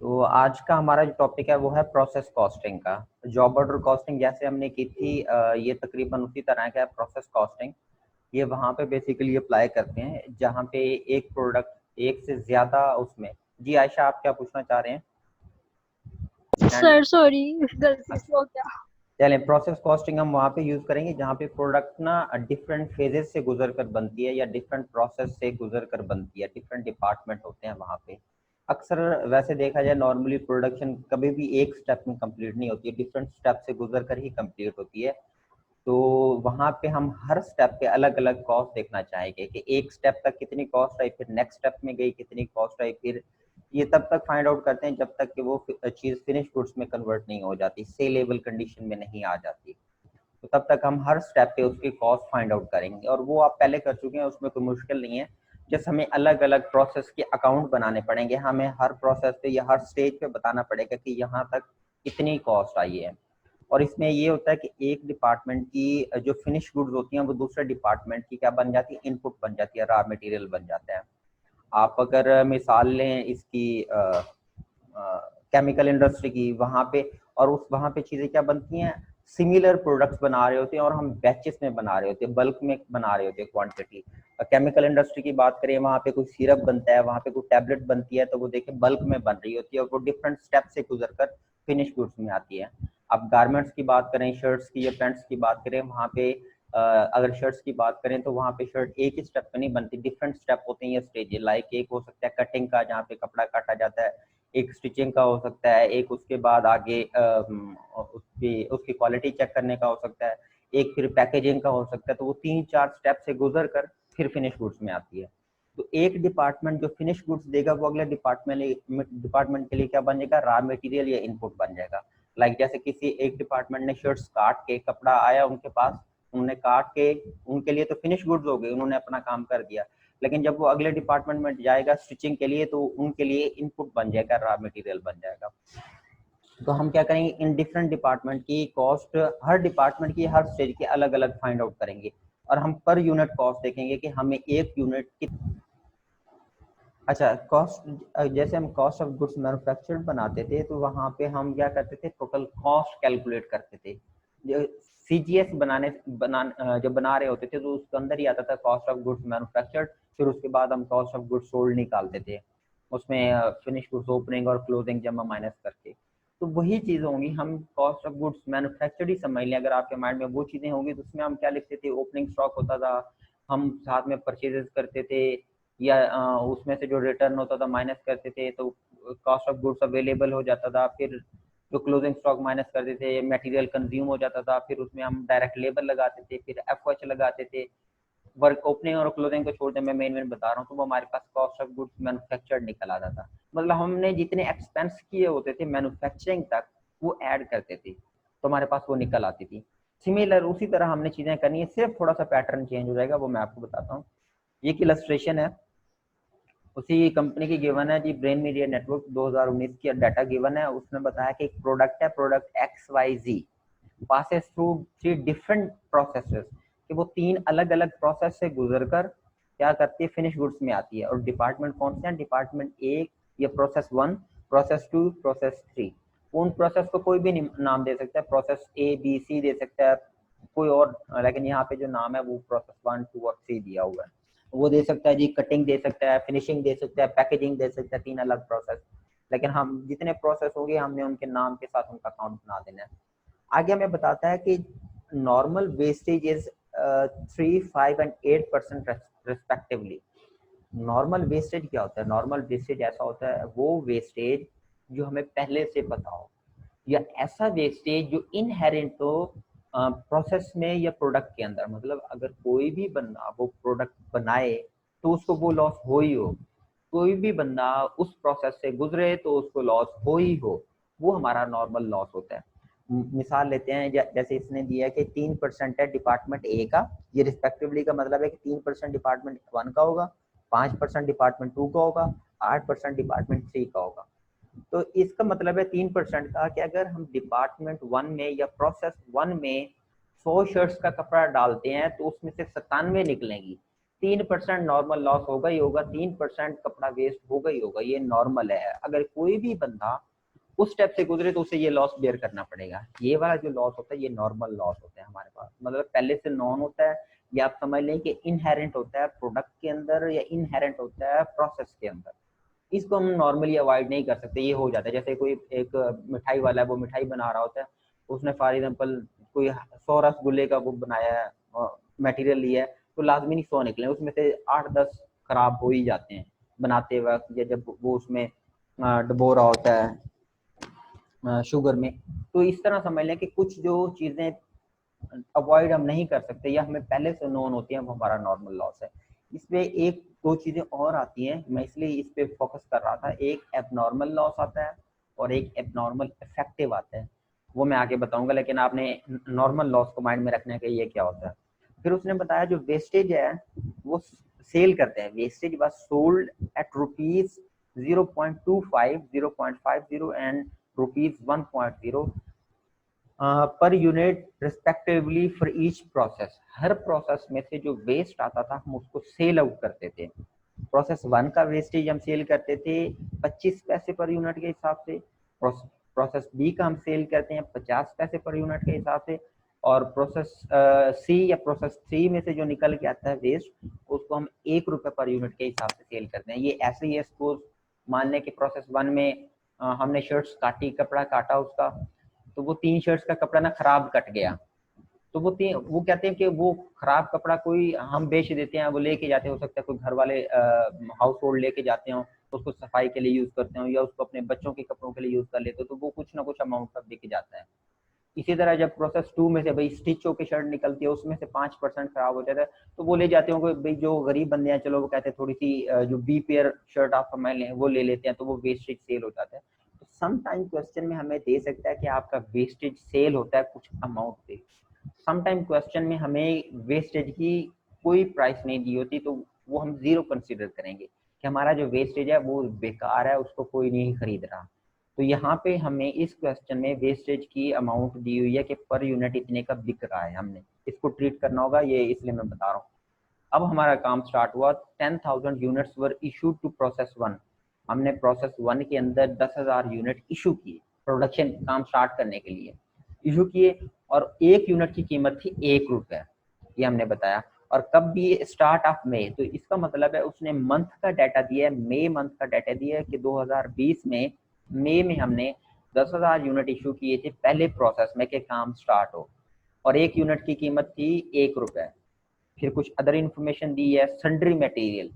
तो आज का हमारा जो टॉपिक है वो है प्रोसेस कॉस्टिंग का। जॉब ऑर्डर कॉस्टिंग जैसे हमने की थी, ये तकरीबन उसी तरह का है प्रोसेस कॉस्टिंग। ये वहाँ पे बेसिकली अप्लाई करते हैं जहाँ पे एक प्रोडक्ट एक से ज्यादा उसमें। जी आयशा, आप क्या पूछना चाह रहे हैं? हैंड। सर सॉरी, गलती से हो गया। चलें, प्रोसेस कॉस्टिंग हम वहाँ पे यूज करेंगे जहाँ पे प्रोडक्ट ना डिफरेंट फेजेस से गुजर कर बनती है या डिफरेंट प्रोसेस से गुजर कर बनती है, डिफरेंट डिपार्टमेंट होते हैं वहाँ पे। अक्सर वैसे देखा जाए नॉर्मली प्रोडक्शन कभी भी एक स्टेप में कंप्लीट नहीं होती है, डिफरेंट स्टेप से गुजर कर ही कंप्लीट होती है। तो वहाँ पे हम हर स्टेप पे अलग अलग कॉस्ट देखना चाहेंगे कि एक स्टेप तक कितनी कॉस्ट आई, फिर नेक्स्ट स्टेप में गई कितनी कॉस्ट आई, फिर ये तब तक फाइंड आउट करते हैं जब तक कि वो चीज़ फिनिश गुड्स में कन्वर्ट नहीं हो जाती, सेलेबल कंडीशन में नहीं आ जाती। तो तब तक हम हर स्टेप पे उसकी कॉस्ट फाइंड आउट करेंगे, और वो आप पहले कर चुके हैं, उसमें कोई मुश्किल नहीं है। जस्ट हमें अलग अलग प्रोसेस के अकाउंट बनाने पड़ेंगे, हमें हर प्रोसेस पे या हर स्टेज पे बताना पड़ेगा कि यहाँ तक कितनी कॉस्ट आई है। और इसमें ये होता है कि एक डिपार्टमेंट की जो फिनिश गुड्स होती हैं वो दूसरे डिपार्टमेंट की क्या बन जाती है, इनपुट बन जाती है, रॉ मटेरियल बन जाता है। आप अगर मिसाल लें इसकी केमिकल इंडस्ट्री की, वहाँ पे और उस वहाँ पे चीज़ें क्या बनती हैं, सिमिलर प्रोडक्ट्स बना रहे होते हैं और हम बैचेस में बना रहे होते हैं, बल्क में बना रहे होते हैं क्वांटिटी। केमिकल इंडस्ट्री की बात करें, वहाँ पे कोई सिरप बनता है, वहाँ पे कोई टैबलेट बनती है, तो वो देखिए बल्क में बन रही होती है और वो डिफरेंट स्टेप से गुजर कर फिनिश गुड्स में आती है। अब गारमेंट्स की बात करें, शर्ट्स की या पैंट्स की बात करें, वहाँ पे अगर शर्ट्स की बात करें तो वहाँ पे शर्ट एक ही स्टेप पे नहीं बनती, डिफरेंट स्टेप होते हैं, ये स्टेज। लाइक एक हो सकता है कटिंग का जहाँ पे कपड़ा काटा जाता है, एक स्टिचिंग का हो सकता है, एक उसके बाद आगे उसकी उसकी क्वालिटी चेक करने का हो सकता है, एक फिर पैकेजिंग का हो सकता है। तो वो 3-4 स्टेप से गुजर कर फिर फिनिश गुड्स में आती है। तो एक डिपार्टमेंट जो फिनिश गुड्स देगा वो अगले डिपार्टमेंट के लिए क्या बन जाएगा, रॉ मटेरियल या इनपुट बन जाएगा। लाइक जैसे किसी एक डिपार्टमेंट ने शर्ट्स काट के, कपड़ा आया उनके पास, उन्होंने काट के, उनके लिए तो फिनिश गुड्स हो गए, उन्होंने अपना काम कर दिया। लेकिन जब वो अगले डिपार्टमेंट में जाएगा स्टिचिंग के लिए, तो उनके लिए इनपुट बन जाएगा, रॉ मटेरियल बन जाएगा। तो हम क्या करेंगे, इन डिफरेंट डिपार्टमेंट की कॉस्ट, हर डिपार्टमेंट की हर स्टेज की अलग अलग फाइंड आउट करेंगे, और हम पर यूनिट कॉस्ट देखेंगे कि हमें एक यूनिट की। अच्छा, कॉस्ट, जैसे हम कॉस्ट ऑफ गुड्स मैन्युफैक्चर्ड बनाते थे तो वहाँ पे हम क्या करते थे, टोटल कॉस्ट कैलकुलेट करते थे। जो सीजीएस जब बना रहे होते थे तो उसके अंदर ही आता था कॉस्ट ऑफ गुड्स मैन्युफैक्चर्ड। फिर उसके बाद हम कॉस्ट ऑफ गुड्स सोल्ड निकालते थे, उसमें फिनिश गुड्स ओपनिंग और क्लोजिंग जमा माइनस करके। तो वही चीज़ होंगी, हम कॉस्ट ऑफ गुड्स मैन्युफैक्चर्ड ही समझ लें। अगर आपके माइंड में वो चीज़ें होंगी तो उसमें हम क्या लिखते थे, ओपनिंग स्टॉक होता था, हम साथ में परचेजेस करते थे, या उसमें से जो रिटर्न होता था माइनस करते थे, तो कॉस्ट ऑफ गुड्स अवेलेबल हो जाता था। फिर जो क्लोजिंग स्टॉक माइनस करते थे, मटेरियल कंज्यूम हो जाता था, फिर उसमें हम डायरेक्ट लेबर लगाते थे, फिर एफओएच लगाते थे। वर्क ओपनिंग और क्लोजिंग को छोड़ दे, मैं मेन बता रहा हूँ, तो वो हमारे पास कॉस्ट ऑफ गुड्स मैन्युफैक्चर्ड निकल आता था। मतलब हमने जितने एक्सपेंस किए होते थे मैन्युफैक्चरिंग तक, वो ऐड करते थे, तो हमारे पास वो निकल आती थी। सिमिलर उसी तरह हमने चीजें करनी है, सिर्फ थोड़ा सा पैटर्न चेंज हो जाएगा, वो मैं आपको बताता हूँ। ये इलस्ट्रेशन है, उसी कंपनी की गिवन है जी, ब्रेन मीडिया नेटवर्क 2019 की डाटा गिवन है। उसने बताया कि एक प्रोडक्ट है, प्रोडक्ट एक्स वाई जी, पासेस थ्रू 3 डिफरेंट प्रोसेसेस, कि वो 3 अलग अलग प्रोसेस से गुजर कर क्या करती है, फिनिश गुड्स में आती है। और डिपार्टमेंट कौन से हैं, डिपार्टमेंट ए, ये प्रोसेस 1, प्रोसेस 2, प्रोसेस 3। उन प्रोसेस को कोई भी नाम दे सकता है, प्रोसेस ए बी सी दे सकता है कोई और, लेकिन यहाँ पे जो नाम है वो प्रोसेस 1, 2 और 3 दिया हुआ है। वो दे सकता है जी, कटिंग दे सकता है, फिनिशिंग दे सकता है, पैकेजिंग दे सकता है, 3 अलग प्रोसेस। लेकिन हम जितने प्रोसेस होंगे हमने उनके नाम के साथ उनका काउंट बना देना है। आगे हमें बताता है कि normal wastage is 3, 5 and 8% respectively. Normal wastage क्या होता है, नॉर्मल वेस्टेज ऐसा होता है वो वेस्टेज जो हमें पहले से पता हो, या ऐसा वेस्टेज जो इनहेरेंट हो प्रोसेस में या प्रोडक्ट के अंदर। मतलब अगर कोई भी बंदा वो प्रोडक्ट बनाए तो उसको वो लॉस हो ही हो, कोई भी बंदा उस प्रोसेस से गुजरे तो उसको लॉस हो ही हो, वो हमारा नॉर्मल लॉस होता है। मिसाल लेते हैं, जैसे इसने दिया है कि 3% है डिपार्टमेंट ए का, ये रिस्पेक्टिवली का मतलब है कि 3% डिपार्टमेंट 1 का होगा, 5% डिपार्टमेंट 2 का होगा, 8% डिपार्टमेंट 3 का होगा। तो इसका मतलब है 3% का कि अगर हम डिपार्टमेंट 1 में या प्रोसेस 1 में 100 शर्ट्स का कपड़ा डालते हैं तो उसमें से 97 निकलेंगी, 3% नॉर्मल लॉस होगा ही होगा, 3% कपड़ा वेस्ट होगा ही होगा, ये नॉर्मल है। अगर कोई भी बंदा उस स्टेप से गुजरे तो उसे ये लॉस बेयर करना पड़ेगा। ये वाला जो लॉस होता है ये नॉर्मल लॉस होता है हमारे पास, मतलब पहले से नॉन होता है, या आप समझ लें कि इनहेरेंट होता है प्रोडक्ट के अंदर या इनहेरेंट होता है प्रोसेस के अंदर। इसको हम नॉर्मली अवॉइड नहीं कर सकते, ये हो जाता है। जैसे कोई एक मिठाई वाला है, वो मिठाई बना रहा होता है, उसने फॉर एग्जाम्पल कोई 100 रसगुल्ले का वो बनाया है, मटेरियल लिया है, तो लाजमी नहीं 100 निकले, उसमें से 8-10 खराब हो ही जाते हैं बनाते वक्त, या जब वो उसमें डबो रहा होता है शुगर में। तो इस तरह समझ लें कि कुछ जो चीज़ें अवॉइड हम नहीं कर सकते या हमें पहले से नोन होती हैं, वो हमारा नॉर्मल लॉस है। इसमें एक दो चीज़ें और आती हैं, मैं इसलिए इस पे फोकस कर रहा था। एक एबनॉर्मल लॉस आता है और एक एबनॉर्मल इफेक्टिव आता है, वो मैं आगे बताऊंगा, लेकिन आपने नॉर्मल लॉस को माइंड में रखने का ये क्या होता है। फिर उसने बताया जो वेस्टेज है वो सेल करते हैं, wastage was sold at rupees 0.25, 0.50 and rupees 1.0 per unit respectively for each process. Her process में से जो वेस्ट आता था हम उसको सेल आउट करते थे। प्रोसेस 1 का वेस्टेज हम सेल करते थे 25 पैसे पर यूनिट के हिसाब से, प्रोसेस बी का हम सेल करते हैं 50 पैसे पर यूनिट के हिसाब से, और प्रोसेस सी या प्रोसेस 3 में से जो निकल के आता है वेस्ट, उसको हम 1 रुपये पर यूनिट के हिसाब से सेल करते हैं। ये ऐसे ही है, सपोज मान लें कि प्रोसेस 1 में हमने शर्ट्स काटी, कपड़ा काटा उसका, तो वो 3 शर्ट्स का कपड़ा ना खराब कट गया, तो वो कहते हैं कि वो खराब कपड़ा कोई हम बेच देते हैं, वो लेके जाते हैं, हो सकता है कोई घर वाले हाउस होल्ड लेके जाते हो, उसको सफाई के लिए यूज करते हो, या उसको अपने बच्चों के कपड़ों के लिए यूज कर लेते हो, तो वो कुछ ना कुछ अमाउंट का बिक जाता है। इसी तरह जब प्रोसेस 2 में से भाई स्टिच होकर शर्ट निकलती है, उसमें से 5% खराब हो जाता है, तो वो ले जाते हो भाई जो गरीब बंदे हैं, चलो वो कहते हैं थोड़ी सी जो बी पेयर शर्ट आप समझ लें वो ले लेते हैं, तो वो वेस्टेज सेल हो जाता है। तो सम टाइम क्वेश्चन में हमें दे सकता है कि आपका वेस्टेज सेल होता है कुछ अमाउंट पे, सम टाइम क्वेश्चन में हमें वेस्टेज की कोई प्राइस नहीं दी होती, तो वो हम जीरो कंसीडर करेंगे कि हमारा जो वेस्टेज है वो बेकार है, उसको कोई नहीं खरीद रहा। तो यहाँ पे हमें इस क्वेश्चन में वेस्टेज की अमाउंट दी हुई है कि पर यूनिट इतने का बिक रहा है, हमने इसको ट्रीट करना होगा, ये इसलिए मैं बता रहा हूँ। अब हमारा काम स्टार्ट हुआ, 10,000 units were issued to process 1। हमने प्रोसेस 1 के अंदर 10,000 यूनिट इशू किए, प्रोडक्शन काम स्टार्ट करने के लिए इशू किए, और 1 यूनिट की कीमत थी 1 रुपये, ये हमने बताया। और कब भी स्टार्ट ऑफ मई, तो इसका मतलब है उसने मंथ का डाटा दिया है, मई मंथ का डाटा दिया है कि 2020 में मई में हमने 10,000 यूनिट इशू किए थे पहले प्रोसेस में के काम स्टार्ट हो, और 1 यूनिट की कीमत थी 1 रुपये। फिर कुछ अदर इन्फॉर्मेशन दी है, सन्ड्री मटेरियल।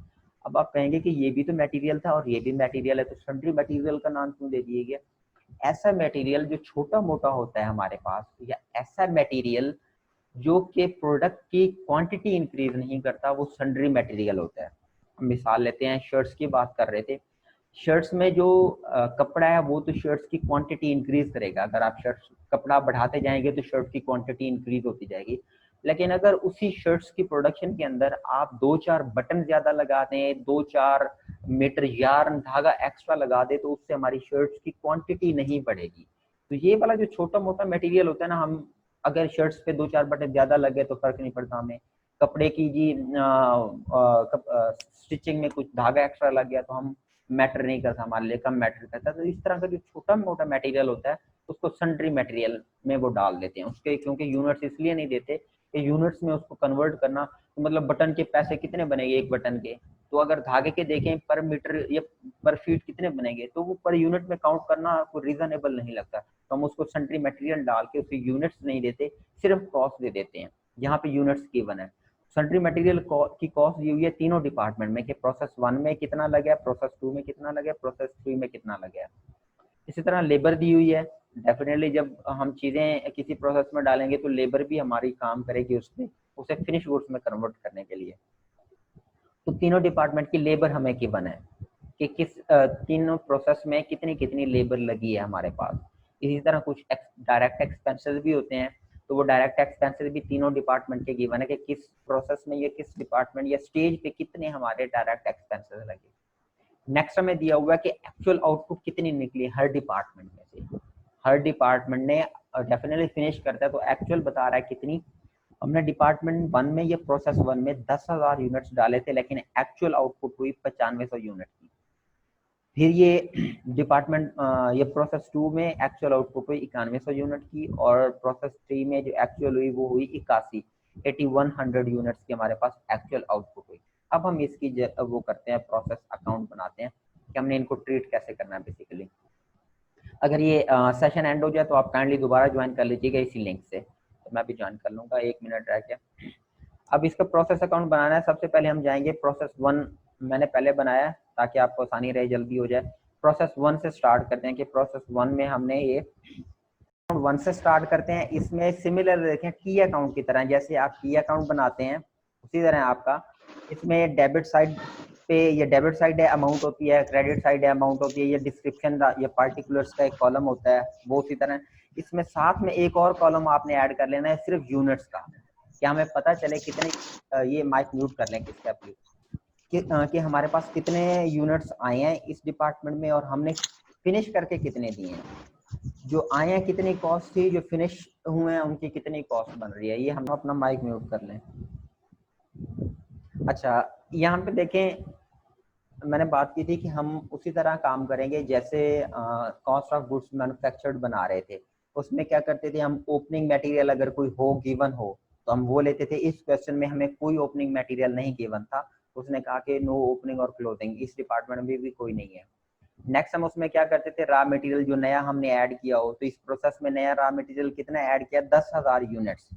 अब आप कहेंगे कि ये भी तो मटेरियल था और ये भी मटेरियल है, तो सन्ड्री मटेरियल का नाम क्यों दे दिए गया? ऐसा मटेरियल जो छोटा मोटा होता है हमारे पास, या ऐसा मटेरियल जो कि प्रोडक्ट की क्वांटिटी इंक्रीज नहीं करता, वो सन्ड्री मटेरियल होता है। मिसाल लेते हैं, शर्ट्स की बात कर रहे थे, शर्ट्स में जो कपड़ा है वो तो शर्ट्स की क्वांटिटी इंक्रीज करेगा, अगर आप शर्ट्स कपड़ा बढ़ाते जाएंगे तो शर्ट की क्वांटिटी इंक्रीज होती जाएगी। लेकिन अगर उसी शर्ट्स की प्रोडक्शन के अंदर आप 2-4 बटन ज्यादा लगा दें, 2-4 मीटर यार्न धागा एक्स्ट्रा लगा दे, तो उससे हमारी शर्ट्स की क्वांटिटी नहीं बढ़ेगी। तो ये वाला जो छोटा मोटा मटेरियल होता है ना, हम अगर शर्ट्स पे 2-4 बटन ज्यादा लगे तो फर्क नहीं पड़ता हमें, कपड़े की जी स्टिचिंग में कुछ धागा एक्स्ट्रा लग गया तो हम मैटर नहीं करता, हमारे लिए कम मैटर करता। तो इस तरह का जो छोटा मोटा मटेरियल होता है उसको सन्ड्री मटेरियल में वो डाल देते हैं उसके, क्योंकि यूनिट्स इसलिए नहीं देते कि यूनिट्स में उसको कन्वर्ट करना, तो मतलब बटन के पैसे कितने बनेंगे एक बटन के, तो अगर धागे के देखें पर मीटर या पर फीट कितने बनेंगे, तो वो पर यूनिट में काउंट करना कोई रीजनेबल नहीं लगता। तो हम उसको सन्ड्री मटेरियल डाल के उसे यूनिट्स नहीं देते, सिर्फ कॉस्ट दे देते हैं, यहाँ पे यूनिट्स गिवन है। सन्ड्री मटेरियल की कॉस्ट दी हुई है तीनों डिपार्टमेंट में कि प्रोसेस 1 में कितना लगा, प्रोसेस 2 में कितना लगा, प्रोसेस 3 में कितना लगा। इसी तरह लेबर दी हुई है, डेफिनेटली जब हम चीज़ें किसी प्रोसेस में डालेंगे तो लेबर भी हमारी काम करेगी उसमें, उसे फिनिश गुड्स में कन्वर्ट करने के लिए। तो तीनों डिपार्टमेंट की लेबर हमें गिवन है कि किस तीनों प्रोसेस में कितनी कितनी लेबर लगी है हमारे पास। इसी तरह कुछ डायरेक्ट एक्सपेंसेस भी होते हैं, तो वो डायरेक्ट एक्सपेंसेस भी तीनों डिपार्टमेंट के गिवन है कि किस प्रोसेस में या किस डिपार्टमेंट या स्टेज पे कितने हमारे डायरेक्ट एक्सपेंसेस लगे। नेक्स्ट हमें दिया हुआ है कि एक्चुअल आउटपुट कितनी निकली हर डिपार्टमेंट में से। हर डिपार्टमेंट ने डेफिनेटली फिनिश करता है तो एक्चुअल बता रहा है कितनी, हमने डिपार्टमेंट 1 में, ये प्रोसेस 1 में 10,000 यूनिट्स डाले थे, लेकिन एक्चुअल आउटपुट हुई 9500 यूनिट की। फिर ये डिपार्टमेंट ये प्रोसेस 2 में एक्चुअल आउटपुट हुई 9100 यूनिट की, और प्रोसेस 3 में जो एक्चुअल हुई वो हुई 8100 यूनिट्स की हमारे पास एक्चुअल आउटपुट हुई। अब हम इसकी वो करते हैं, प्रोसेस अकाउंट बनाते हैं कि हमने इनको ट्रीट कैसे करना है बेसिकली। अगर ये सेशन एंड हो जाए तो आप काइंडली दोबारा ज्वाइन कर लीजिएगा इसी लिंक से, तो मैं भी ज्वाइन कर लूँगा, 1 मिनट रह गया। अब इसका प्रोसेस अकाउंट बनाना है। सबसे पहले हम जाएंगे प्रोसेस 1, मैंने पहले बनाया ताकि आपको आसानी रहे, जल्दी हो जाए। प्रोसेस 1 से स्टार्ट करते हैं कि प्रोसेस 1 में हमने ये 1 से स्टार्ट करते हैं। इसमें सिमिलर देखें टी अकाउंट की तरह, जैसे आप टी अकाउंट बनाते हैं उसी तरह आपका इसमें डेबिट साइड पे, ये डेबिट साइड है अमाउंट होती है, क्रेडिट साइड है अमाउंट होती है, ये डिस्क्रिप्शन ये पार्टिकुलर्स का एक कॉलम होता है, वो उसी तरह। इसमें साथ में एक और कॉलम आपने ऐड कर लेना है सिर्फ यूनिट्स का, क्या हमें पता चले कितने, ये माइक म्यूट कर लें किसका कि हमारे पास कितने यूनिट्स आए हैं इस डिपार्टमेंट में और हमने फिनिश करके कितने दिए हैं, जो आए हैं कितनी कॉस्ट थी, जो फिनिश हुए हैं उनकी कितनी कॉस्ट बन रही है। ये हम अपना माइक म्यूट कर लें। अच्छा, यहाँ पे देखें, मैंने बात की थी कि हम उसी तरह काम करेंगे जैसे कॉस्ट ऑफ गुड्स मैन्युफैक्चर्ड बना रहे थे। उसमें क्या करते थे हम, ओपनिंग मटेरियल अगर कोई हो गिवन हो तो हम वो लेते थे। इस क्वेश्चन में हमें कोई ओपनिंग मटेरियल नहीं गिवन था, उसने कहा कि नो ओपनिंग और क्लोजिंग, इस डिपार्टमेंट में भी कोई नहीं है। नेक्स्ट हम उसमें क्या करते थे, रॉ मटेरियल जो नया हमने ऐड किया हो, तो इस प्रोसेस में नया रॉ मटेरियल कितना ऐड किया, 10,000 यूनिट्स।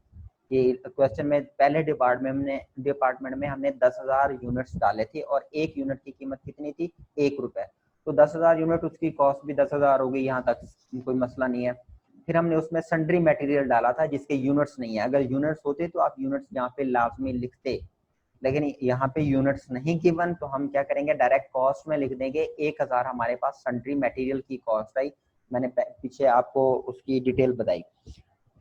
ये क्वेश्चन में पहले डिपार्टमेंट में हमने 10,000 यूनिट्स डाले थे और एक यूनिट की कीमत कितनी थी, 1 रुपए। तो 10,000 यूनिट, उसकी कॉस्ट भी 10,000 हो गई, यहाँ तक कोई मसला नहीं है। फिर हमने उसमें सन्ड्री मटेरियल डाला था जिसके यूनिट्स नहीं है। अगर यूनिट्स होते तो आप यूनिट्स यहाँ पे लाजमी लिखते, लेकिन यहाँ पे यूनिट्स नहीं गिवन, तो हम क्या करेंगे, डायरेक्ट कॉस्ट में लिख देंगे 1,000 हमारे पास सन्ड्री मटेरियल की कॉस्ट आई। मैंने पीछे आपको उसकी डिटेल बताई।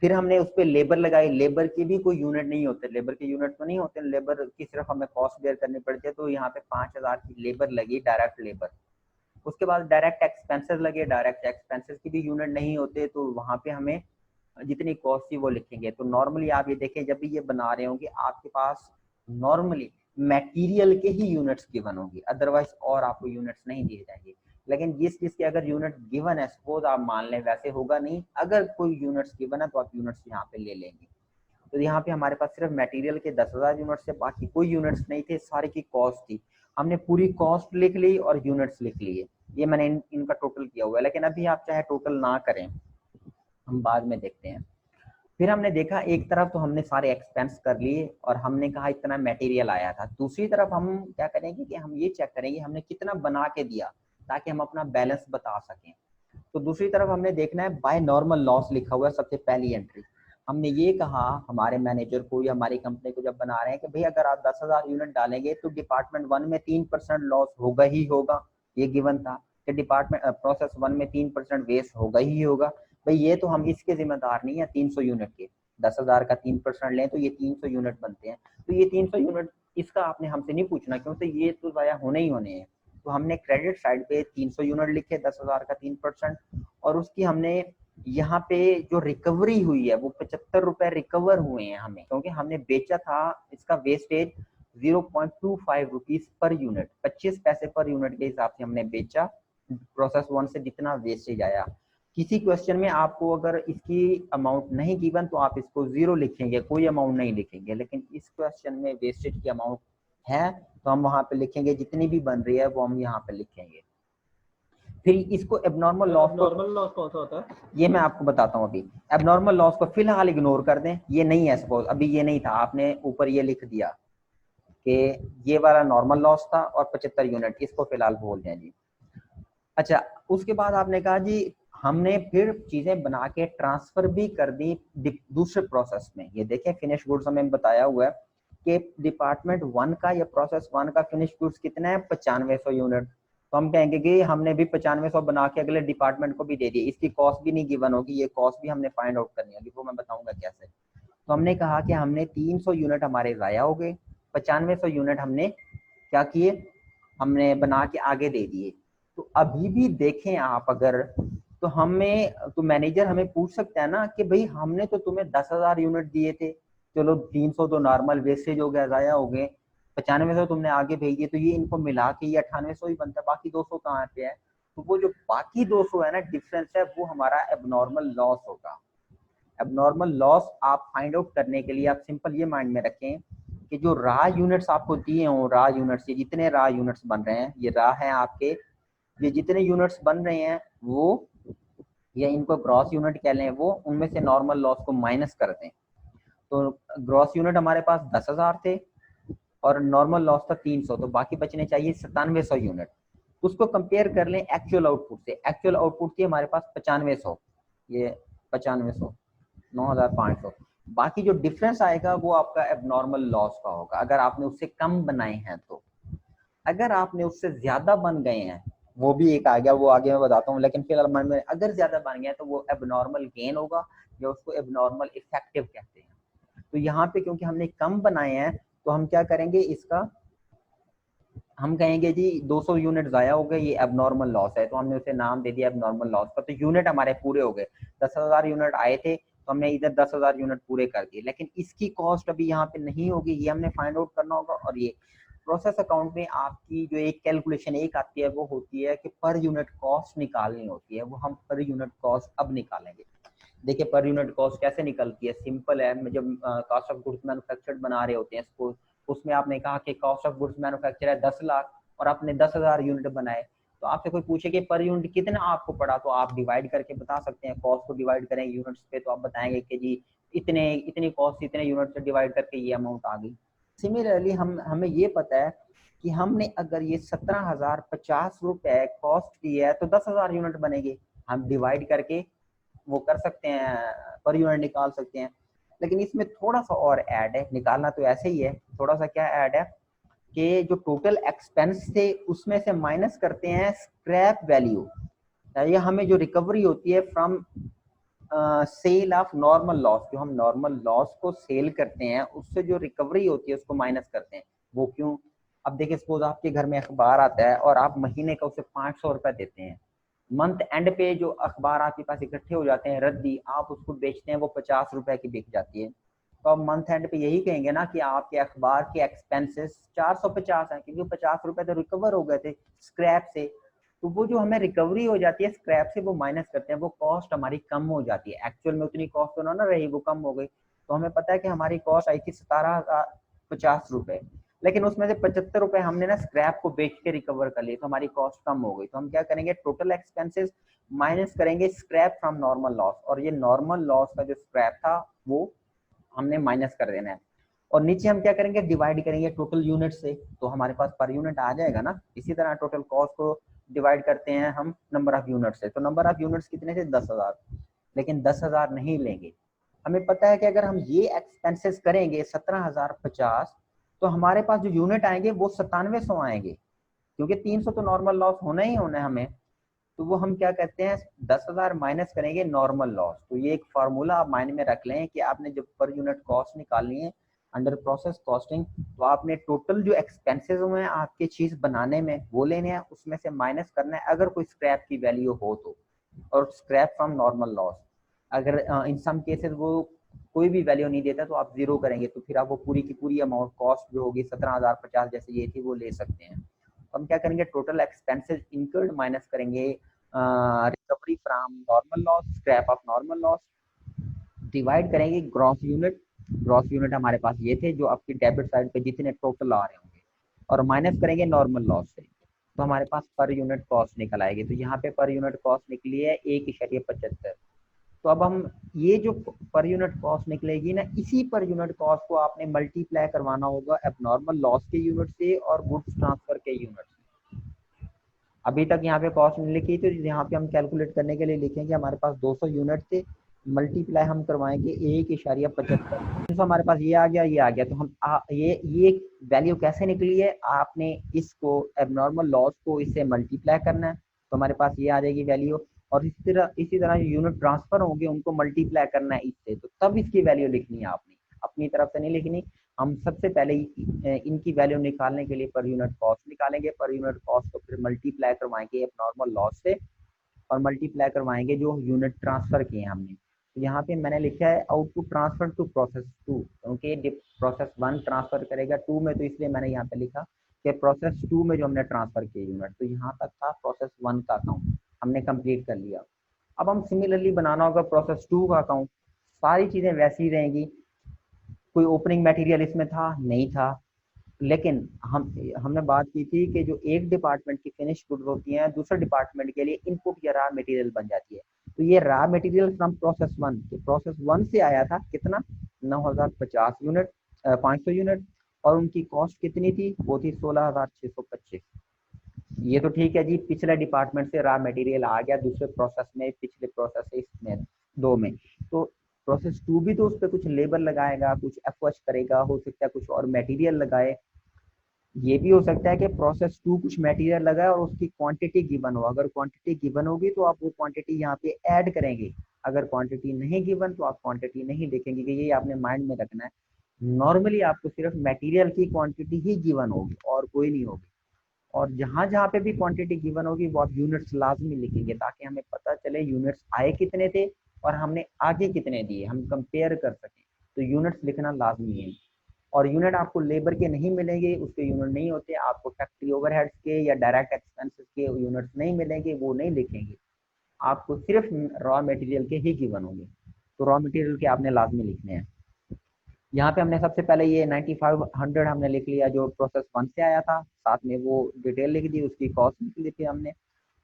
फिर हमने उस पर लेबर लगाई, लेबर की भी कोई यूनिट नहीं होते, लेबर के यूनिट तो नहीं होते, लेबर की सिर्फ हमें कॉस्ट बेयर करनी पड़ती है, तो यहाँ पे 5,000 की लेबर लगी, डायरेक्ट लेबर। उसके बाद डायरेक्ट एक्सपेंसेस लगे, डायरेक्ट एक्सपेंसेस की भी यूनिट नहीं होते, तो वहाँ पे हमें जितनी कॉस्ट थी वो लिखेंगे। तो नॉर्मली आप ये देखें, जब भी ये बना रहे होंगे आपके पास नॉर्मली मटेरियल के ही यूनिट्स गिवन होंगी, अदरवाइज और आपको यूनिट्स नहीं दिए जाएंगे। लेकिन जिस चीज के अगर यूनिट गिवन है, सपोज आप मान लें, वैसे होगा नहीं, अगर कोई यूनिट्स गिवन है तो आप यूनिट्स यहाँ पे ले लेंगे। तो यहाँ पे हमारे पास सिर्फ मटेरियल के 10,000 यूनिट्स से, बाकी कोई यूनिट्स नहीं थे, सारे की कॉस्ट थी। हमने पूरी कॉस्ट लिख ली और यूनिट्स लिख लिए, ये मैंने इनका टोटल किया हुआ है। लेकिन अभी आप चाहे टोटल ना करें, हम बाद में देखते हैं। फिर हमने देखा एक तरफ तो हमने सारे एक्सपेंस कर लिए और हमने कहा इतना मटेरियल आया था, दूसरी तरफ हम क्या करेंगे कि हम ये चेक करेंगे हमने कितना बना के दिया, ताकि हम अपना बैलेंस बता सकें। तो दूसरी तरफ हमने देखना है बाय नॉर्मल लॉस लिखा हुआ है सबसे पहली एंट्री। हमने ये कहा हमारे मैनेजर को या हमारी कंपनी को जब बना रहे हैं कि भाई अगर आप 10,000 यूनिट डालेंगे तो डिपार्टमेंट 1 में 3% लॉस होगा ही होगा, ये गिवन था कि डिपार्टमेंट प्रोसेस 1 में 3% वेस्ट होगा ही होगा। भाई ये तो हम इसके जिम्मेदार नहीं है, 300 यूनिट के 10,000 का 3% लें तो ये 300 यूनिट बनते हैं। तो ये 300 यूनिट इसका आपने हमसे नहीं पूछना, क्योंकि ये तो ज़ाया होने ही होने हैं। तो हमने क्रेडिट साइड पे 300 यूनिट लिखे 10,000 का 3%, और उसकी हमने यहाँ पे जो रिकवरी हुई है वो 75 रुपए रिकवर हुए हैं हमें, क्योंकि हमने बेचा था इसका वेस्टेज 0.25 रुपीज पर यूनिट, 25 पैसे पर यूनिट के हिसाब से हमने बेचा प्रोसेस 1 से जितना वेस्टेज आया। किसी क्वेश्चन में आपको अगर इसकी अमाउंट नहीं गिवन तो आप इसको 0 लिखेंगे, कोई अमाउंट नहीं लिखेंगे, लेकिन इस क्वेश्चन में वेस्टेज की अमाउंट है तो हम वहां पे लिखेंगे, जितनी भी बन रही है वो हम यहाँ पे लिखेंगे। फिर इसको एबनॉर्मल लॉस, नॉर्मल लॉस कौन सा होता है, ये मैं आपको बताता हूँ अभी। एबनॉर्मल लॉस को फिलहाल इग्नोर कर दें, ये नहीं है, सपोज अभी ये नहीं था, आपने ऊपर ये लिख दिया कि ये वाला नॉर्मल लॉस था और 75 यूनिट, इसको फिलहाल भूल दें जी। अच्छा, उसके बाद आपने कहा जी हमने फिर चीजें बना के ट्रांसफर भी कर दी दूसरे प्रोसेस में। ये देखें फिनिश गुड्स हमें बताया हुआ है कि डिपार्टमेंट 1 का या प्रोसेस 1 का फिनिश गुड्स कितना है, 9500 यूनिट। तो हम कहेंगे कि हमने भी 9500 बना के अगले डिपार्टमेंट को भी दे दिए, इसकी कॉस्ट भी नहीं गिवन होगी, ये कॉस्ट भी हमने फाइंड आउट करनी होगी, वो मैं बताऊंगा कैसे। तो हमने कहा कि हमने 300 यूनिट हमारे जाया हो गए, 9500 यूनिट हमने क्या किए, हमने बना के आगे दे दिए। तो अभी भी देखें आप अगर, तो मैनेजर हमें पूछ सकता है ना कि भाई हमने तो तुम्हें 10,000 यूनिट दिए थे चलो 300 तो नॉर्मल वेस्टेज हो गया, जाया हो गए, 9500 तुमने आगे भेज दिए, तो ये इनको मिला के ये 9800 ही बनता है, बाकी 200 कहाँ पे है? तो वो जो बाकी 200 है ना डिफरेंस है, वो हमारा एबनॉर्मल लॉस होगा। एबनॉर्मल लॉस आप फाइंड आउट करने के लिए आप सिंपल ये माइंड में रखें कि जो रा यूनिट्स आपको दिए हों, रा यूनिट्स, ये जितने रा यूनिट्स बन रहे हैं, ये रा है आपके, ये जितने यूनिट्स बन रहे हैं वो, या इनको ग्रॉस यूनिट कह लें, वो उनमें से नॉर्मल लॉस को माइनस कर दें। तो ग्रॉस यूनिट हमारे पास 10,000 थे और नॉर्मल लॉस था 300, तो बाकी बचने चाहिए 9700 यूनिट। उसको कंपेयर कर लें एक्चुअल आउटपुट से। एक्चुअल आउटपुट थी हमारे पास 9500, ये 9500, 9500। बाकी जो डिफरेंस आएगा वो आपका एबनॉर्मल लॉस का होगा, अगर आपने उससे कम बनाए हैं तो। अगर आपने उससे ज्यादा बन गए हैं, वो भी एक आ गया, वो आगे मैं बताता हूँ, लेकिन फिलहाल मन में अगर ज्यादा बन गया तो वो एबनॉर्मल गेन होगा, या उसको एबनॉर्मल इफेक्टिव कहते हैं। तो यहाँ पे क्योंकि हमने कम बनाए हैं, तो हम क्या करेंगे, इसका हम कहेंगे जी 200 यूनिट जाया हो गए, ये एबनॉर्मल लॉस है, तो हमने उसे नाम दे दिया एबनॉर्मल लॉस का। तो यूनिट हमारे पूरे हो गए, 10,000 यूनिट आए थे, तो हमने इधर 10,000 यूनिट पूरे कर दिए, लेकिन इसकी कॉस्ट अभी यहाँ पे नहीं होगी, ये हमने फाइंड आउट करना होगा। और ये प्रोसेस अकाउंट में आपकी जो एक कैलकुलेशन एक आती है, वो होती है कि पर यूनिट कॉस्ट निकालनी होती है, वो हम पर यूनिट कॉस्ट अब निकालेंगे। देखिए पर यूनिट कॉस्ट कैसे निकलती है, सिंपल है। जब कॉस्ट ऑफ गुड्स मैन्युफैक्चर्ड बना रहे होते हैं, उसमें आपने कहा कि कॉस्ट ऑफ गुड्स मैन्युफैक्चर है 10 लाख और आपने 10,000 यूनिट बनाए, तो आपसे कोई पूछे कि पर यूनिट कितना आपको पड़ा, तो आप डिवाइड करके बता सकते हैं। कॉस्ट को डिवाइड करेंगे यूनिट्स पे, तो आप बताएंगे कि जी इतने इतनी कॉस्ट इतने यूनिट से डिवाइड करके ये अमाउंट आ गई। सिमिलरली हमें ये पता है कि हमने अगर ये 17,050 रुपए कॉस्ट की है, तो 10,000 यूनिट बनेगी, हम डिवाइड करके वो कर सकते हैं, पर यूनिट निकाल सकते हैं। लेकिन इसमें थोड़ा सा और ऐड है, निकालना तो ऐसे ही है, थोड़ा सा क्या ऐड है कि जो टोटल एक्सपेंस थे उसमें से माइनस करते हैं स्क्रैप वैल्यू, या हमें जो रिकवरी होती है from sale of normal loss, जो हम नॉर्मल लॉस को सेल करते हैं उससे जो रिकवरी होती है उसको माइनस करते हैं। वो क्यों? अब देखिए सपोज आपके घर में अखबार आता है और आप महीने का उसे 500 रुपए देते हैं, मंथ एंड पे जो अखबार आपके पास इकट्ठे हो जाते हैं रद्दी, आप उसको बेचते हैं, वो 50 रुपए की बिक जाती है। तो अब मंथ एंड पे यही कहेंगे ना कि आपके अखबार के एक्सपेंसेस 450 है, क्योंकि 50 रुपए तो रिकवर हो गए थे स्क्रैप से। तो वो जो हमें रिकवरी हो जाती है स्क्रैप से, वो माइनस करते हैं, वो कॉस्ट हमारी कम हो जाती है। एक्चुअल में उतनी कॉस्ट तो ना रही, वो कम हो गई। तो हमें पता है कि हमारी कॉस्ट आई थी 17,050 रुपए, लेकिन उसमें से 75 रुपए हमने ना स्क्रैप को बेच के रिकवर कर लिए, तो हमारी कॉस्ट कम हो गई। तो हम क्या करेंगे, टोटल एक्सपेंसेस माइनस करेंगे स्क्रैप फ्रॉम नॉर्मल लॉस, और ये नॉर्मल लॉस का जो स्क्रैप था वो हमने माइनस कर देना है। और नीचे हम क्या करेंगे, डिवाइड करेंगे टोटल यूनिट से, तो हमारे पास पर यूनिट आ जाएगा ना। इसी तरह टोटल कॉस्ट को डिवाइड करते हैं हम नंबर ऑफ यूनिट से, तो नंबर ऑफ यूनिट्स कितने थे, 10,000, लेकिन 10,000 नहीं लेंगे। हमें पता है कि अगर हम ये एक्सपेंसेस करेंगे 17,050, तो हमारे पास जो यूनिट आएंगे वो 9700 आएंगे, क्योंकि 300 तो नॉर्मल लॉस होना ही होना है हमें। तो वो हम क्या कहते हैं, 10,000 माइनस करेंगे नॉर्मल लॉस। तो ये एक फार्मूला आप माइंड में रख लें कि आपने जब पर यूनिट कॉस्ट निकालनी है अंडर प्रोसेस कॉस्टिंग, तो आपने टोटल जो एक्सपेंसेस हुए हैं आपके चीज बनाने में वो लेने हैं, उसमें से माइनस करना है अगर कोई स्क्रैप की वैल्यू हो तो, और स्क्रैप फ्रॉम नॉर्मल लॉस। अगर इन सम केसेस वो कोई भी वैल्यू नहीं देता तो आप जीरो करेंगे, तो फिर आप वो पूरी की पूरी अमाउंट कॉस्ट जो होगी 17,050 जैसे ये थी वो ले सकते हैं। तो हम क्या करेंगे, टोटल एक्सपेंसेस इनकर्ड माइनस करेंगे recovery from normal loss, scrap of normal loss, divide करेंगे ग्रॉस यूनिट। ग्रॉस यूनिट हमारे पास ये थे जो आपकी डेबिट साइड पे जितने टोटल आ रहे होंगे, और माइनस करेंगे नॉर्मल लॉस से, तो हमारे पास पर यूनिट कॉस्ट निकल आएगी। तो यहाँ पे पर यूनिट कॉस्ट निकली है 1.75। तो अब हम ये जो पर यूनिट कॉस्ट निकलेगी ना, इसी पर यूनिट कॉस्ट को आपने मल्टीप्लाई करवाना होगा एबनॉर्मल लॉस के यूनिट से और गुड्स ट्रांसफर के यूनिट से। अभी तक यहाँ पे कॉस्ट नहीं लिखी, तो यहाँ पे हम कैलकुलेट करने के लिए लिखेंगे हमारे पास 200 यूनिट थे, मल्टीप्लाई हम करवाएंगे 1.75, तो हमारे पास ये आ गया, ये आ गया। तो हम ये वैल्यू कैसे निकली है, आपने इसको एबनॉर्मल लॉस को इससे मल्टीप्लाई करना है, तो हमारे पास ये आ जाएगी वैल्यू। और इसी तरह जो यूनिट ट्रांसफर होंगे उनको मल्टीप्लाई करना है इससे, तो तब इसकी वैल्यू लिखनी है आपने, अपनी तरफ से नहीं लिखनी। हम सबसे पहले इनकी वैल्यू निकालने के लिए पर यूनिट कॉस्ट निकालेंगे, पर यूनिट कॉस्ट को फिर मल्टीप्लाई करवाएंगे नॉर्मल लॉस से, और मल्टीप्लाई करवाएंगे जो यूनिट ट्रांसफर किए हैं हमने। यहाँ पे मैंने लिखा है आउटपुट ट्रांसफर टू प्रोसेस 2, क्योंकि प्रोसेस 1 ट्रांसफर करेगा 2 में, तो इसलिए मैंने यहाँ पे लिखा कि प्रोसेस 2 में जो हमने ट्रांसफर किए यूनिट, तो यहाँ तक था प्रोसेस 1 का अकाउंट हमने कंप्लीट कर लिया। अब हम सिमिलरली बनाना होगा प्रोसेस 2 का अकाउंट। सारी चीजें वैसी ही रहेंगी, कोई ओपनिंग मटेरियल इसमें था नहीं था, लेकिन हमने बात की थी कि जो एक डिपार्टमेंट की फिनिश गुड्स होती हैं दूसरे डिपार्टमेंट के लिए इनपुट या रॉ मटेरियल बन जाती है। तो ये raw material from process one से आया था कितना, 9050 यूनिट, 500 यूनिट, और उनकी कॉस्ट कितनी थी, वो थी 16625। ये तो ठीक है जी, पिछले डिपार्टमेंट से रॉ मटेरियल आ गया दूसरे प्रोसेस में, पिछले प्रोसेस से इसमें 2 में, तो प्रोसेस 2 भी तो उस पर कुछ लेबर लगाएगा, कुछ एफओएच करेगा, हो सकता है कुछ और मटेरियल लगाए। ये भी हो सकता है कि प्रोसेस 2 कुछ मटेरियल लगाए और उसकी क्वांटिटी गिवन हो। अगर क्वांटिटी गिवन होगी तो आप वो क्वांटिटी यहाँ पे ऐड करेंगे, अगर क्वांटिटी नहीं गिवन तो आप क्वांटिटी नहीं लिखेंगे, कि ये आपने माइंड में रखना है। नॉर्मली आपको सिर्फ मटेरियल की क्वांटिटी ही गिवन होगी और कोई नहीं होगी, और जहां जहां पे भी क्वांटिटी गिवन होगी वो आप यूनिट्स लाजमी लिखेंगे, ताकि हमें पता चले यूनिट्स आए कितने थे और हमने आगे कितने दिए, हम कंपेयर कर सकें। तो यूनिट्स लिखना लाजमी है। और यूनिट आपको लेबर के नहीं मिलेंगे, उसके यूनिट नहीं होते, आपको फैक्ट्री ओवरहेड्स के या डायरेक्ट एक्सपेंसेस के यूनिट्स नहीं मिलेंगे, वो नहीं लिखेंगे, आपको सिर्फ रॉ मटेरियल के ही गिवन होंगे। तो रॉ मटेरियल के आपने लाजमी लिखने हैं। यहाँ पे हमने सबसे पहले ये 9500 हमने लिख लिया जो प्रोसेस 1 से आया था, साथ में वो डिटेल लिख दी, उसकी कॉस्ट लिख ली थी हमने।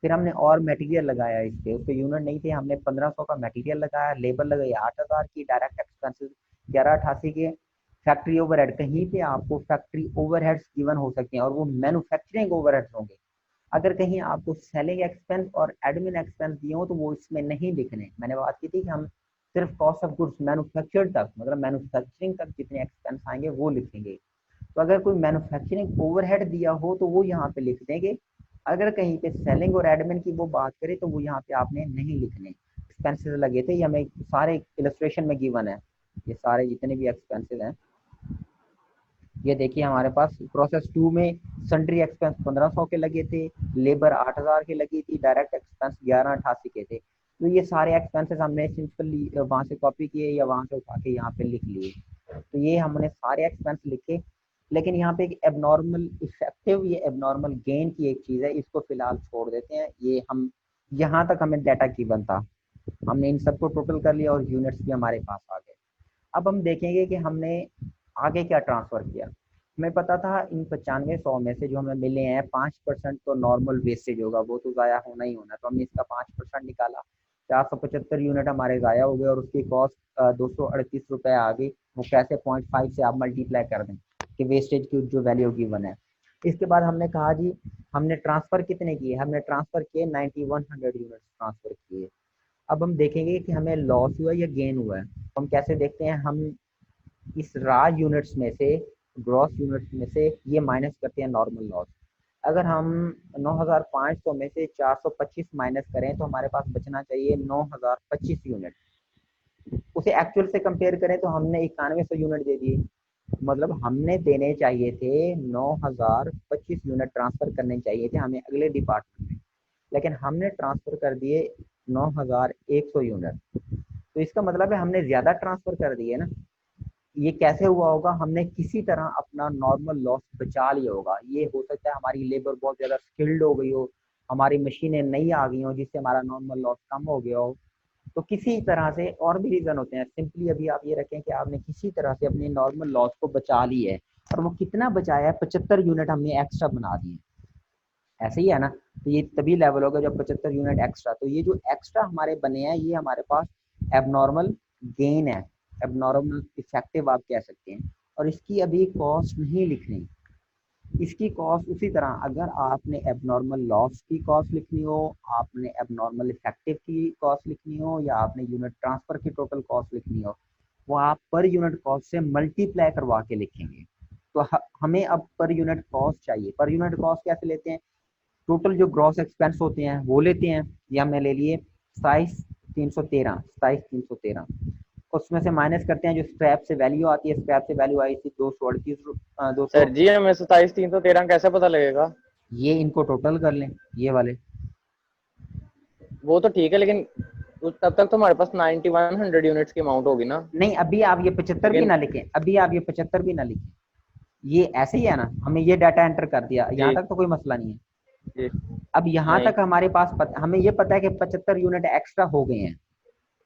फिर हमने और मटेरियल लगाया इस पे, उसके यूनिट नहीं थे, हमने 1500 का मटेरियल लगाया, लेबर लगाई 8000 की, डायरेक्ट एक्सपेंसेस 1188 के, फैक्ट्री ओवरहेड, कहीं पे आपको फैक्ट्री ओवरहेड्स गिवन हो सकते हैं और वो मैन्युफैक्चरिंग ओवरहेड्स होंगे। अगर कहीं आपको सेलिंग एक्सपेंस और एडमिन एक्सपेंस दिए हो तो वो इसमें नहीं लिखने। मैंने बात की थी कि हम सिर्फ कॉस्ट ऑफ गुड्स मैन्युफैक्चर तक, मतलब मैन्युफैक्चरिंग तक जितने एक्सपेंस आएंगे वो लिखेंगे। तो अगर कोई मैन्युफैक्चरिंग ओवरहेड दिया हो तो वो यहाँ पे लिख देंगे। अगर कहीं पे सेलिंग और एडमिन की वो बात करें तो वो यहाँ पे आपने नहीं लिखने। एक्सपेंसेस लगे थे, ये हमें सारे इलस्ट्रेशन में गिवन है, ये सारे जितने भी एक्सपेंसेस हैं। ये देखिए हमारे पास प्रोसेस 2 में सन्ड्री एक्सपेंस 1500 के लगे थे, लेबर 8000 की लगी थी, डायरेक्ट एक्सपेंस 1188 के थे। तो ये सारे एक्सपेंसेस हमने सिंपली वहाँ से कॉपी किए या वहाँ से उठा के यहाँ पे लिख लिए। तो ये हमने सारे एक्सपेंस लिखे। लेकिन यहाँ पे एक एबनॉर्मल इफेक्टिव, ये एबनॉर्मल गेन की एक चीज़ है, इसको फिलहाल छोड़ देते हैं। ये हम यहाँ तक हमें डाटा की बनता, हमने इन सबको टोटल कर लिया और यूनिट्स भी हमारे पास आ गए। अब हम देखेंगे कि हमने आगे क्या ट्रांसफर किया। हमें पता था इन 9500 में से जो हमें मिले हैं 5% तो नॉर्मल वेस्टेज होगा, वो तो ज़ाया होना ही होना, तो हमने इसका 5% निकाला, 475 यूनिट हमारे ज़ाया हो गए और उसकी कॉस्ट 238 रुपये आ गई। वो कैसे 0.5 से आप मल्टीप्लाई कर दें कि वेस्टेज की जो वैल्यू गिवन है। इसके बाद हमने कहा जी हमने ट्रांसफ़र कितने किए, हमने ट्रांसफ़र किए 9100 यूनिट ट्रांसफ़र किए। अब हम देखेंगे कि हमें लॉस हुआ या गेन हुआ है। हम कैसे देखते हैं, हम इस रॉ यूनिट्स में से, ग्रॉस यूनिट्स में से ये माइनस करते हैं नॉर्मल लॉस। अगर हम 9500 में से 425 माइनस करें तो हमारे पास बचना चाहिए 9025 यूनिट। उसे एक्चुअल से कंपेयर करें तो हमने 9100 यूनिट दे दिए, मतलब हमने देने चाहिए थे 9025 यूनिट ट्रांसफर करने चाहिए थे हमें अगले डिपार्टमेंट में, लेकिन हमने ट्रांसफर कर दिए 9100 यूनिट। तो इसका मतलब है हमने ज्यादा ट्रांसफर कर दिए ना। ये कैसे हुआ होगा, हमने किसी तरह अपना नॉर्मल लॉस बचा लिया होगा। ये हो सकता है हमारी लेबर बहुत ज़्यादा स्किल्ड हो गई हो, हमारी मशीनें नई आ गई हो जिससे हमारा नॉर्मल लॉस कम हो गया हो। तो किसी तरह से, और भी रीज़न होते हैं, सिंपली अभी आप ये रखें कि आपने किसी तरह से अपने नॉर्मल लॉस को बचा ली है, और वो कितना बचाया है, 75 यूनिट हमने एक्स्ट्रा बना दिए, ऐसे ही है ना। तो ये तभी लेवल होगा जब 75 यूनिट एक्स्ट्रा। तो ये जो एक्स्ट्रा हमारे बने हैं ये हमारे पास एबनॉर्मल गेन है, एबनॉर्मल इफेक्टिव आप कह सकते हैं। और इसकी अभी कॉस्ट नहीं लिखनी, इसकी कॉस्ट उसी तरह, अगर आपने एबनॉर्मल लॉस की कॉस्ट लिखनी हो, आपने एबनॉर्मल इफेक्टिव की कॉस्ट लिखनी हो, या आपने यूनिट ट्रांसफर की टोटल कॉस्ट लिखनी हो, वो आप पर यूनिट कॉस्ट से मल्टीप्लाई करवा के लिखेंगे। तो हमें अब पर यूनिट कॉस्ट चाहिए। पर यूनिट कॉस्ट कैसे लेते हैं, टोटल जो ग्रॉस एक्सपेंस होते हैं वो लेते हैं, ये हमने ले लिए 27,313, उसमें से माइनस करते हैं जो स्क्रैप से वैल्यू आती है। स्क्रैप से वैल्यू आई थी 238, 200। सर जी हमें 27,313 कैसे पता लगेगा? ये इनको टोटल कर लें, ये वाले। वो तो ठीक है, लेकिन तो तब तक तो हमारे पास 9100 यूनिट्स की अमाउंट होगी ना। नहीं, अभी आप ये 75 भी लेकिन ना लिखें, अभी आप ये 75 भी ना लिखें, ये ऐसे ही है ना, हमने ये डाटा एंटर कर दिया, यहाँ जी तक तो कोई मसला नहीं है। जी अब यहाँ नहीं तक हमारे पास हमें ये पता है कि 75 यूनिट एक्स्ट्रा हो गए हैं,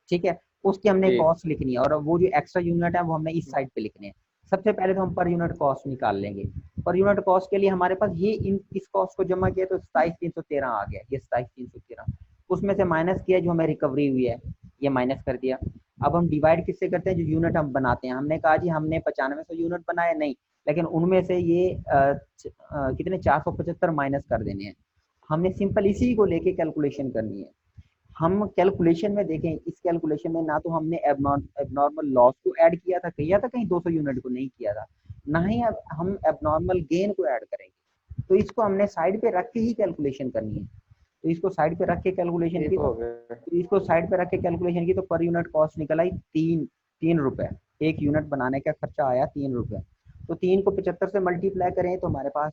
ठीक है, उसकी हमने जी कॉस्ट लिखनी है, और वो जो एक्स्ट्रा यूनिट है वो हमने इस साइड पे लिखने हैं। सबसे पहले तो हम पर यूनिट कॉस्ट निकाल लेंगे। पर यूनिट कॉस्ट के लिए हमारे पास ये इस कॉस्ट को जमा किया तो 27,313 आ गया, ये 27,313, उसमें से माइनस किया जो हमें रिकवरी हुई है, ये माइनस कर दिया। अब हम डिवाइड किससे करते हैं, जो यूनिट हम बनाते हैं, हमने कहा जी हमने 9500 यूनिट बनाए, नहीं, लेकिन उनमें से ये कितने 475 माइनस कर देने हैं। हमने सिंपल इसी को लेके कैलकुलेशन करनी है। हम कैलकुलेशन में देखें, इस कैलकुलेशन में ना तो हमने एबनॉर्मल लॉस को ऐड किया था कहीं 200 यूनिट को नहीं किया था, ना ही अब हम एबनॉर्मल गेन को ऐड करेंगे। तो इसको हमने साइड पे रख के ही कैलकुलेशन करनी है। तो इसको साइड पे रख के कैलकुलेशन ठीक की हो गया। तो इसको साइड पे रख के कैलकुलेशन की तो पर यूनिट कॉस्ट निकल आई तीन रुपए। एक यूनिट बनाने का खर्चा आया 3 रुपए। तो 3 को 75 से मल्टीप्लाई करें तो हमारे पास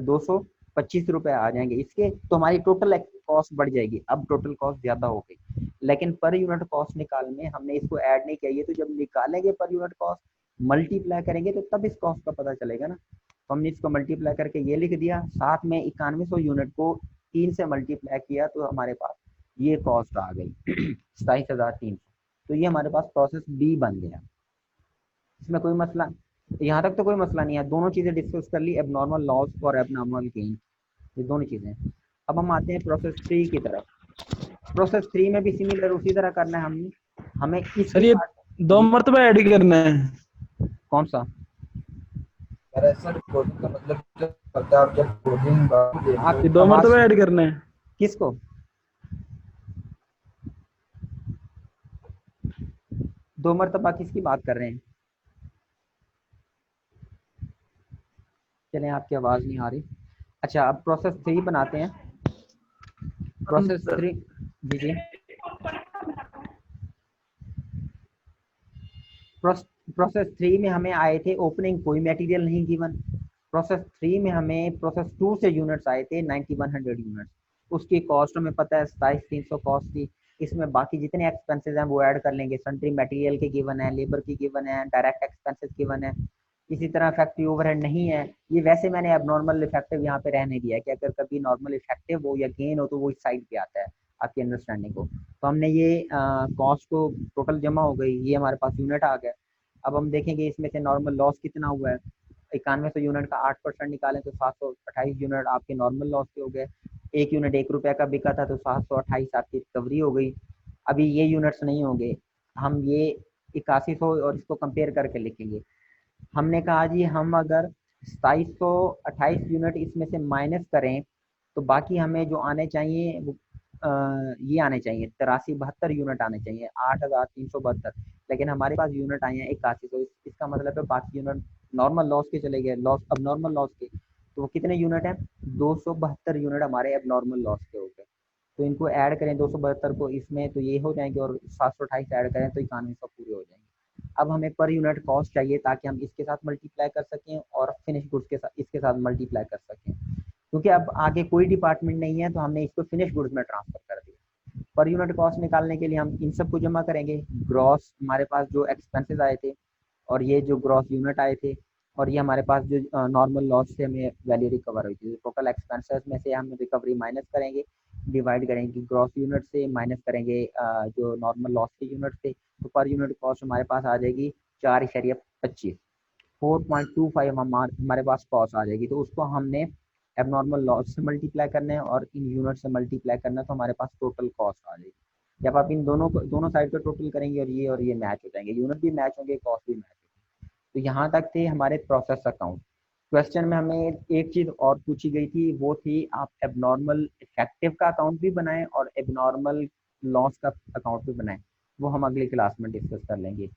225 रुपए आ जाएंगे इसके, तो हमारी टोटल कॉस्ट बढ़ जाएगी। अब टोटल कॉस्ट ज्यादा हो गई, लेकिन पर यूनिट कॉस्ट निकालने हमने इसको ऐड नहीं किया। ये तो जब निकालेंगे पर यूनिट कॉस्ट मल्टीप्लाई करेंगे तो तब इस कॉस्ट का पता चलेगा ना। तो हमने इसको मल्टीप्लाई करके ये लिख दिया, साथ में 9100 यूनिट को 3 से मल्टीप्लाई किया तो हमारे पास ये कॉस्ट आ गई 27,300। तो ये हमारे पास प्रोसेस बी बन गया। इसमें कोई मसला, यहाँ तक तो कोई मसला नहीं है। दोनों चीजें डिस्कस कर ली, एबनॉर्मल लॉस और एबनॉर्मल गेन, ये दोनों चीजें। अब हम आते हैं प्रोसेस 3 की तरफ। प्रोसेस 3 में भी सिमिलर उसी तरह करना है हमने, हमें इस सर ये 2 मरतबा ऐड करना है। कौन सा सर कोडिंग का मतलब क्या होता है? आप जब कोडिंग आप ये 2 आवाज मरतबा ऐड करना है। किसको, 2 मरतबा किसकी बात कर रहे हैं? चलें, आपकी आवाज नहीं आ रही। अच्छा, अब प्रोसेस 3 बनाते हैं। प्रोसेस 3 जी जी प्रोसेस 3 में हमें आए थे ओपनिंग, कोई मटेरियल नहीं गिवन। प्रोसेस 3 में हमें प्रोसेस 2 से यूनिट्स आए थे 9100 यूनिट्स। उसकी कॉस्ट हमें पता है 27,300 कॉस्ट थी। इसमें बाकी जितने एक्सपेंसेस हैं वो ऐड कर लेंगे। सन्ट्री मटेरियल के गिवन है, लेबर की गिवन है, डायरेक्ट एक्सपेंसेस गिवन है। इसी तरह फैक्ट्री ओवरहेड नहीं है। ये वैसे मैंने एबनॉर्मल इफेक्टिव यहाँ पे रहने दिया है कि अगर कभी नॉर्मल इफेक्टिव हो या गेन हो तो वो इस साइड पे आता है आपकी अंडरस्टैंडिंग को। तो हमने ये कॉस्ट को टोटल जमा हो गई, ये हमारे पास यूनिट आ गया। अब हम देखेंगे इसमें से नॉर्मल लॉस कितना हुआ है। 9100 यूनिट का 8% निकालें तो 728 यूनिट आपके नॉर्मल लॉस के हो गए। एक यूनिट 1 रुपये का बिका था तो 728 आपकी रिकवरी हो गई। अभी ये यूनिट्स नहीं होंगे, हम ये 8100 और इसको कंपेयर करके लिखेंगे। हमने कहा जी हम अगर 2728 यूनिट इसमें से माइनस करें तो बाकी हमें जो आने चाहिए वो ये आने चाहिए 8372 यूनिट आने चाहिए, 8372। लेकिन हमारे पास यूनिट आए हैं 81, तो इसका मतलब है बाकी यूनिट नॉर्मल लॉस के चले गए, लॉस अब नॉर्मल लॉस के। तो वो कितने यूनिट हैं, 272 यूनिट हमारे अब नॉर्मल लॉस के हो गए। तो इनको ऐड करें 272 को इसमें तो ये हो जाएंगे, और 728 ऐड करें तो 9100 पूरे हो जाएंगे। अब हमें पर यूनिट कॉस्ट चाहिए ताकि हम इसके साथ मल्टीप्लाई कर सकें और फिनिश गुड्स के साथ इसके साथ मल्टीप्लाई कर सकें। क्योंकि अब आगे कोई डिपार्टमेंट नहीं है तो हमने इसको फिनिश गुड्स में ट्रांसफर कर दिया। पर यूनिट कॉस्ट निकालने के लिए हम इन सबको जमा करेंगे। ग्रॉस हमारे पास जो एक्सपेंसेस आए थे और ये जो ग्रॉस यूनिट आए थे, और ये हमारे पास जो नॉर्मल लॉस से हमें वैल्यू रिकवर हुई थी। टोटल एक्सपेंसेस में से हम रिकवरी माइनस करेंगे, डिवाइड करेंगे ग्रॉस यूनिट से, माइनस करेंगे जो नॉर्मल लॉस के यूनिट थे। तो पर यूनिट कॉस्ट हमारे पास आ जाएगी 4.25, 4.25 हमारे पास कॉस्ट आ जाएगी। तो उसको हमने एबनॉर्मल लॉस से मल्टीप्लाई करना है और इन यूनिट से मल्टीप्लाई करना है, तो हमारे पास टोटल कॉस्ट आ जाएगी। जब आप इन दोनों साइड पे टोटल करेंगे और ये मैच हो जाएंगे, यूनिट भी मैच होंगे, कॉस्ट भी मैच होंगे। तो यहाँ तक थे हमारे प्रोसेस अकाउंट। क्वेश्चन में हमें एक चीज़ और पूछी गई थी, वो थी आप एबनॉर्मल इफेक्टिव का अकाउंट भी बनाएं और एबनॉर्मल लॉस का अकाउंट भी बनाएं। वो हम अगली क्लास में डिस्कस कर लेंगे।